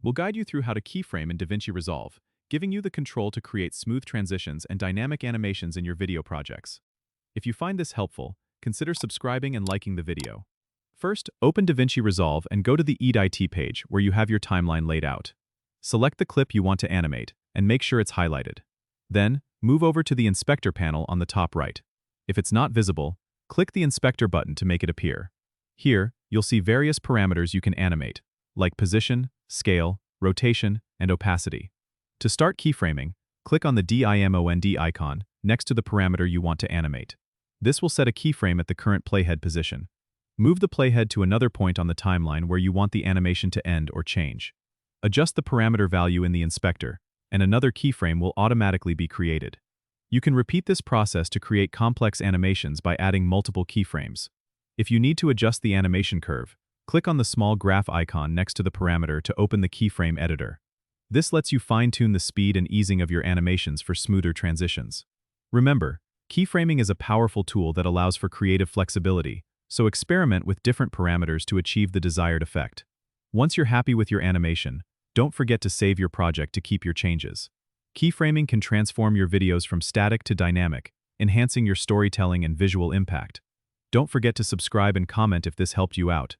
We'll guide you through how to keyframe in DaVinci Resolve, giving you the control to create smooth transitions and dynamic animations in your video projects. If you find this helpful, consider subscribing and liking the video. First, open DaVinci Resolve and go to the edit page where you have your timeline laid out. Select the clip you want to animate and make sure it's highlighted. Then, move over to the Inspector panel on the top right. If it's not visible, click the Inspector button to make it appear. Here, you'll see various parameters you can animate, like position, scale, rotation, and opacity. To start keyframing, click on the DIMOND icon next to the parameter you want to animate. This will set a keyframe at the current playhead position. Move the playhead to another point on the timeline where you want the animation to end or change. Adjust the parameter value in the inspector, and another keyframe will automatically be created. You can repeat this process to create complex animations by adding multiple keyframes. If you need to adjust the animation curve, click on the small graph icon next to the parameter to open the keyframe editor. This lets you fine-tune the speed and easing of your animations for smoother transitions. Remember, keyframing is a powerful tool that allows for creative flexibility, so experiment with different parameters to achieve the desired effect. Once you're happy with your animation, don't forget to save your project to keep your changes. Keyframing can transform your videos from static to dynamic, enhancing your storytelling and visual impact. Don't forget to subscribe and comment if this helped you out.